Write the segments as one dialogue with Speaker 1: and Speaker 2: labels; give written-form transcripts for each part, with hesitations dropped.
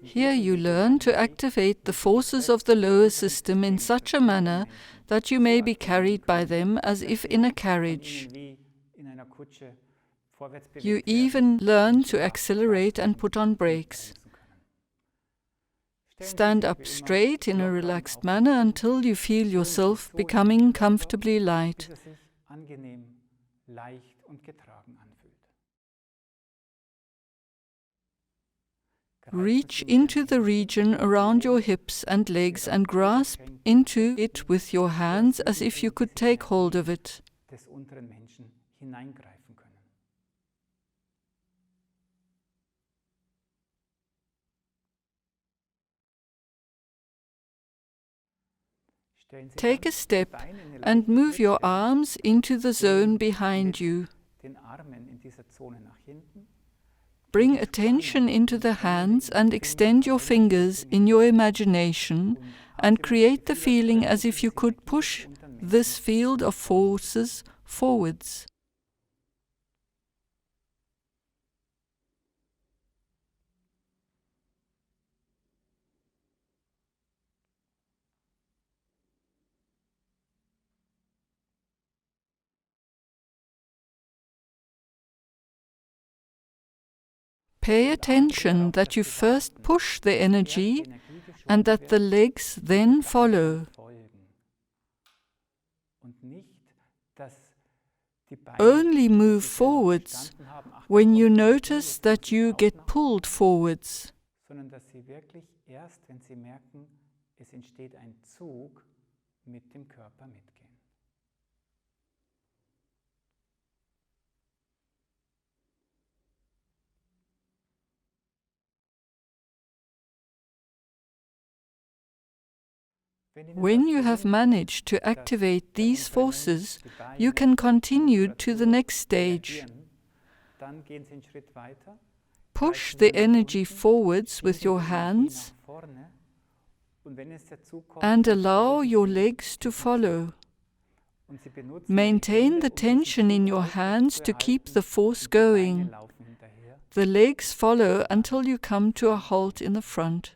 Speaker 1: Here you learn to activate the forces of the lower system in such a manner that you may be carried by them as if in a carriage. You even learn to accelerate and put on brakes. Stand up straight in a relaxed manner until you feel yourself becoming comfortably light. Reach into the region around your hips and legs and grasp into it with your hands as if you could take hold of it. Take a step and move your arms into the zone behind you. Bring attention into the hands and extend your fingers in your imagination and create the feeling as if you could push this field of forces forwards. Pay attention that you first push the energy and that the legs then follow. Only move forwards when you notice that you get pulled forwards. When you have managed to activate these forces, you can continue to the next stage. Push the energy forwards with your hands and allow your legs to follow. Maintain the tension in your hands to keep the force going. The legs follow until you come to a halt in the front.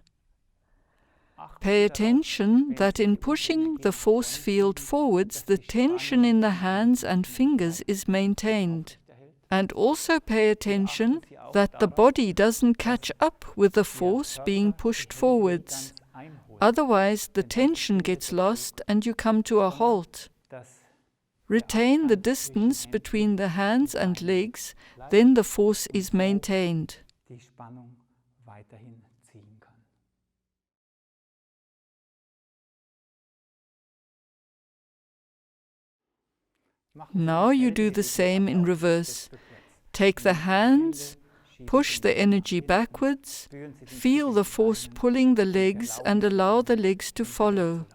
Speaker 1: Pay attention that in pushing the force field forwards, the tension in the hands and fingers is maintained. And also pay attention that the body doesn't catch up with the force being pushed forwards. Otherwise, the tension gets lost and you come to a halt. Retain the distance between the hands and legs, then the force is maintained. Now you do the same in reverse. Take the hands, push the energy backwards, feel the force pulling the legs and allow the legs to follow.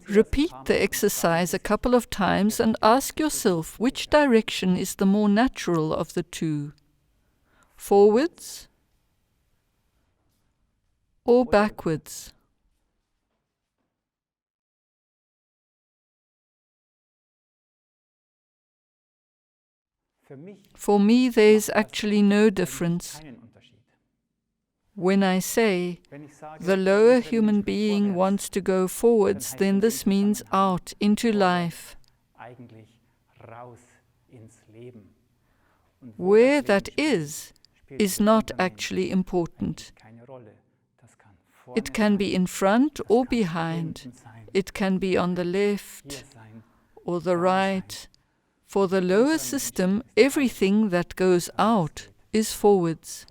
Speaker 1: Repeat the exercise a couple of times and ask yourself which direction is the more natural of the two, forwards or backwards. For me, there is actually no difference. When I say the lower human being wants to go forwards, then this means out into life. Where that is not actually important. It can be in front or behind. It can be on the left or the right. For the lower system, everything that goes out is forwards.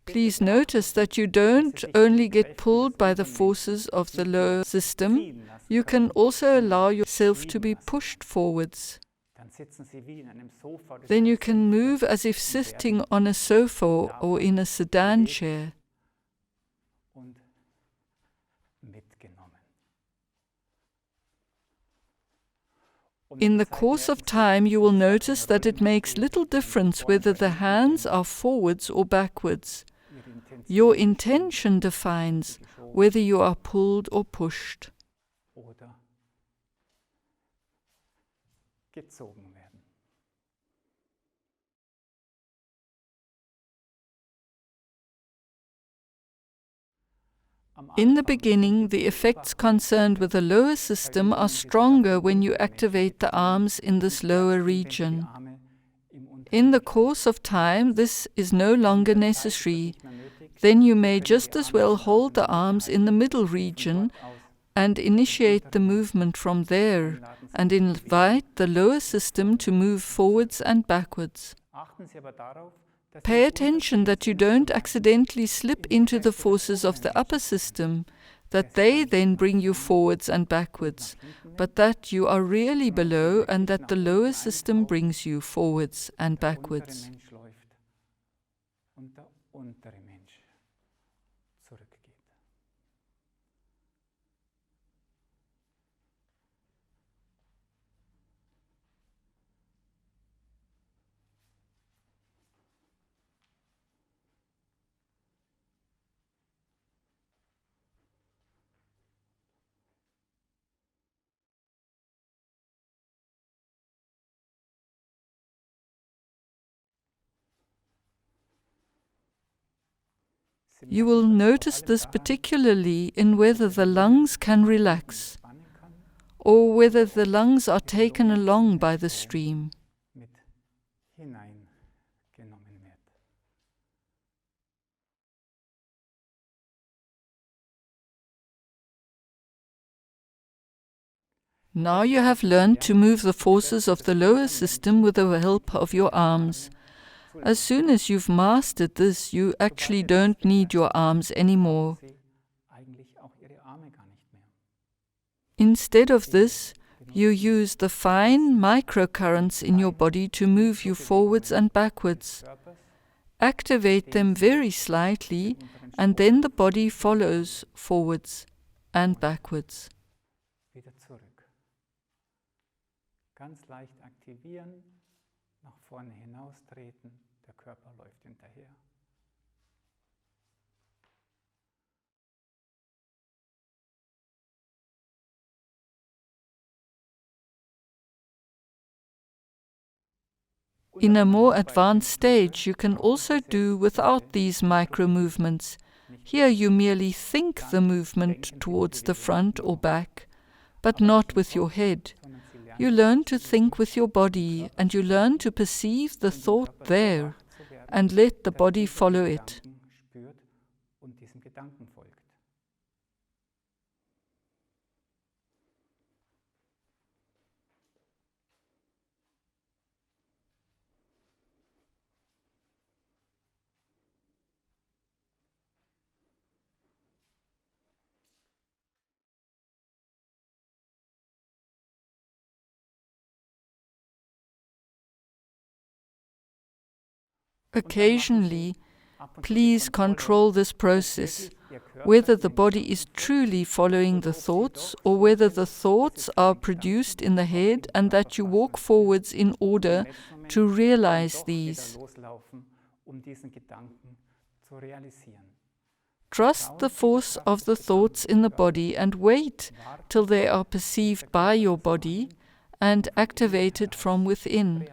Speaker 1: Please notice that you don't only get pulled by the forces of the lower system, you can also allow yourself to be pushed forwards. Then you can move as if sitting on a sofa or in a sedan chair. In the course of time, you will notice that it makes little difference whether the hands are forwards or backwards. Your intention defines whether you are pulled or pushed. In the beginning, the effects concerned with the lower system are stronger when you activate the arms in this lower region. In the course of time, this is no longer necessary. Then you may just as well hold the arms in the middle region and initiate the movement from there, and invite the lower system to move forwards and backwards. Pay attention that you don't accidentally slip into the forces of the upper system, that they then bring you forwards and backwards, but that you are really below and that the lower system brings you forwards and backwards. You will notice this particularly in whether the lungs can relax, or whether the lungs are taken along by the stream. Now you have learned to move the forces of the lower system with the help of your arms. As soon as you've mastered this, you actually don't need your arms anymore. Instead of this, you use the fine microcurrents in your body to move you forwards and backwards. Activate them very slightly, and then the body follows forwards and backwards.
Speaker 2: Ganz leicht aktivieren, nach vorne hinaustreten, der Körper läuft hinterher.
Speaker 1: In a more advanced stage, you can also do without these micro movements. Here you merely think the movement towards the front or back, but not with your head. You learn to think with your body, and you learn to perceive the thought there, and let the body follow it. Occasionally, please control this process, whether the body is truly following the thoughts or whether the thoughts are produced in the head and that you walk forwards in order to realize these. Trust the force of the thoughts in the body and wait till they are perceived by your body and activated from within.